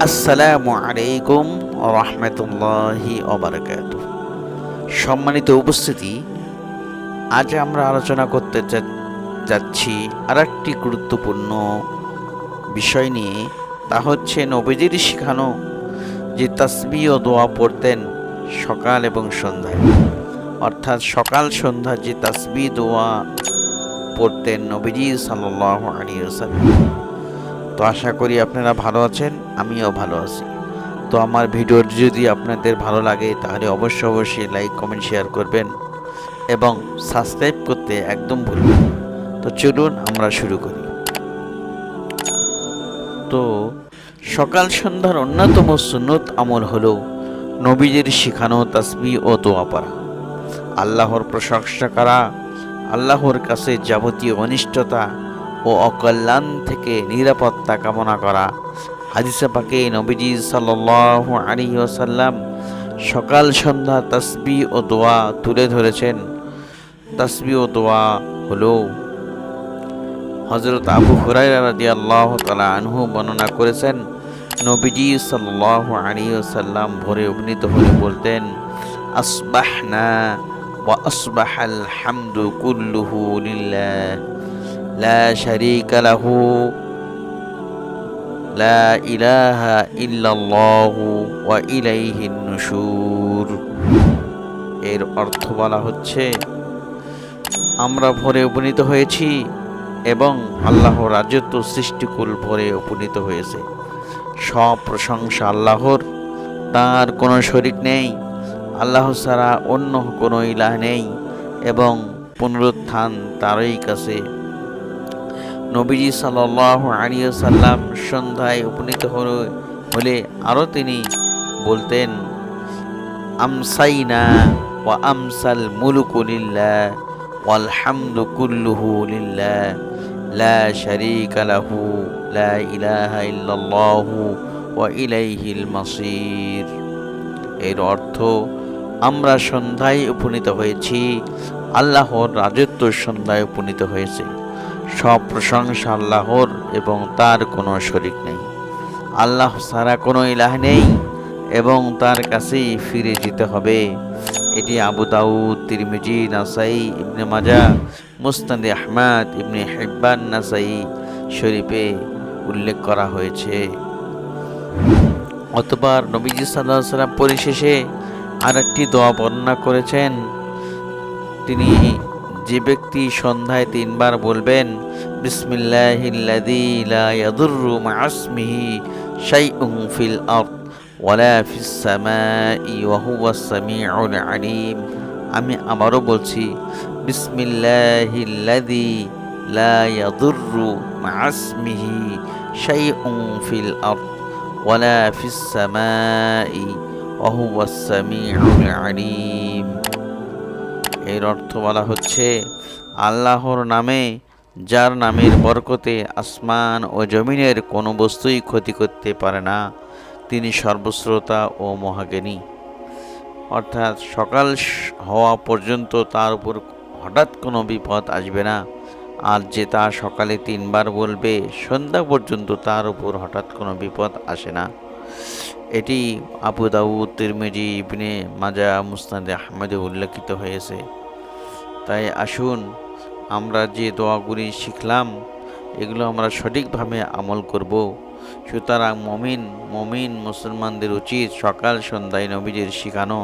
আসসালামু আলাইকুম রহমতুল্লাহি ওবারাকাতুহু। সম্মানিত উপস্থিতি, আজ আমরা আলোচনা করতে যাচ্ছি আরেকটি গুরুত্বপূর্ণ বিষয় নিয়ে। তা হচ্ছে নবীজির শিখানো যে তাসবিহ ও দোয়া পড়তেন সকাল এবং সন্ধ্যায়, অর্থাৎ সকাল সন্ধ্যা যে তাসবিহ দোয়া পড়তেন নবীজি সাল্লাল্লাহু আলাইহি ওয়াসাল্লাম। তো আশা করি আপনারা ভালো আছেন, আমিও ভালো আছি। তো আমার ভিডিওটি যদি আপনাদের ভালো লাগে তাহলে অবশ্যই লাইক কমেন্ট শেয়ার করবেন এবং সাবস্ক্রাইব করতে একদম ভুলবেন না। তো চলুন আমরা শুরু করি। তো সকাল সন্ধ্যার অন্যতম সুন্নত আমল হলো নবীজির শিখানো তাসবিহ ও দোয়া পড়া, আল্লাহর প্রশংসা করা, আল্লাহর কাছে যাবতীয় অনিষ্টতা ও অকল্যাণ থেকে নিরাপত্তা কামনা করা। হাদিসে পাকে নবীজি সাল্লাল্লাহু আলাইহি ওয়াসাল্লাম সকাল সন্ধ্যা তাসবিহ ও দোয়া তুলে ধরেছেন। তাসবিহ ও দোয়া হলো হযরত আবু হুরায়রা রাদিয়াল্লাহু তাআলা আনহু বর্ণনা করেছেন, নবীজি সাল্লাল্লাহু আলাইহি ওয়াসাল্লাম ভোরে উপনীত হয়ে বলতেন, আসবাহনা ওয়া আসবাহাল হামদু কুল্লুহু লিল্লাহ লা শারীকা লাহু লা ইলাহা ইল্লাল্লাহু ওয়া ইলাইহিন নুশুর। এর অর্থ বলা হচ্ছে, আমরা ভোরে উপনীত হয়েছি এবং আল্লাহর রাজত্ব সৃষ্টিকুল ভোরে উপনীত হয়েছে। সব প্রশংসা আল্লাহর, তার কোনো শরীক নেই, আল্লাহ ছাড়া অন্য কোনো ইলাহ নেই এবং পুনরুত্থান তারই কাছে। নবীজি সাল্লাল্লাহু আলাইহি ওয়াসাল্লাম সন্ধ্যায় উপনীত হলে আরও তিনি বলতেন, আমসাইনা ওয়া আমসাল মুলকু লিল্লাহ ওয়াল হামদু কুল্লুহু লিল্লাহ লা শারীকা লাহু লা ইলাহা ইল্লাল্লাহু ওয়া ইলাইহিল মাসির। এর অর্থ, আমরা সন্ধ্যায় উপনীত হয়েছি, আল্লাহর রাজত্ব সন্ধ্যায় উপনীত হয়েছে। সব প্রশংসা আল্লাহর এবং তার কোনো শরীক নেই। আল্লাহ ছাড়া কোনো ইলাহ নেই এবং তার কাছেই ফিরে যেতে হবে। এটি আবু দাউদ, তিরমিজি, নাসাই, ইবনে মাজাহ, মুসনাদে আহমদ, ইবনে হিব্বান, নাসাই শরীফে উল্লেখ করা হয়েছে। অতঃপর নবীজি সাল্লাল্লাহু আলাইহি ওয়াসাল্লাম পরিশেষে আরেকটি দোয়া বর্ণনা করেছেন। তিনি যে ব্যক্তি সন্ধ্যায় 3 বার বলবেন, বিসমিল্লাহিল্লাযী লা ইয়াদুররু মা'a ইসমিহি শাইউন ফিল আরদ ওয়ালা ফিস সামাই ওয়া হুয়াস সামিউল আলীম। আমি আবারও বলছি, বিসমিল্লাহিল্লাযী লা ইয়াদুররু মা'a ইসমিহি শাইউন ফিল আরদ ওয়ালা ফিস সামাই ওয়া হুয়াস সামিউল আলীম। এর অর্থ বলা হচ্ছে, আল্লাহর নামে, যার নামের বরকতে আসমান ও জমিনের কোনো বস্তুই ক্ষতি করতে পারে না, তিনি সর্বশ্রোতা ও মহাজ্ঞানী। অর্থাৎ সকাল হওয়া পর্যন্ত তার উপর হঠাৎ কোনো বিপদ আসবে না, আর যে তা সকালে 3 বার বলবে সন্ধ্যা পর্যন্ত তার উপর হঠাৎ কোনো বিপদ আসে না। এটি আবু দাউদ, তিরমিজি, ইবনে মাজাহ, মুসনাদে আহমদে উল্লেখিত হয়েছে। তাই আসুন আমরা যে দোয়াগুলি শিখলাম এগুলো আমরা সঠিকভাবে আমল করব। সুতরাং মমিন মুসলমানদের উচিত সকাল সন্ধ্যায় নবীজির শিখানো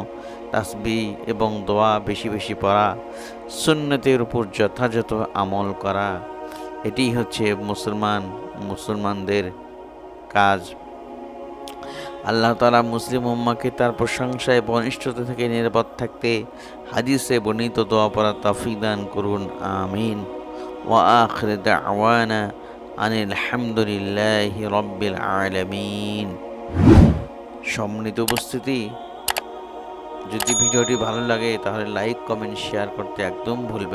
তাসবিহ এবং দোয়া বেশি বেশি পড়া, সুন্নতের উপর যথাযথ আমল করা। এটি হচ্ছে মুসলমানদের কাজ। আল্লাহ তাআলা মুসলিম উম্মাহকে তার প্রশংসায় এবং অনিষ্টতা থেকে নিরাপদ থাকতে হাদিসে বর্ণিত দোয়া পড়ার তৌফিক দান করুন, আমিন। ওয়া আখিরু দাওয়ানা আনিল হামদুলিল্লাহি রাব্বিল আলামিন। সম্মানিত উপস্থিতি, যদি ভিডিওটি ভালো লাগে তাহলে লাইক কমেন্ট শেয়ার করতে একদম ভুলবেন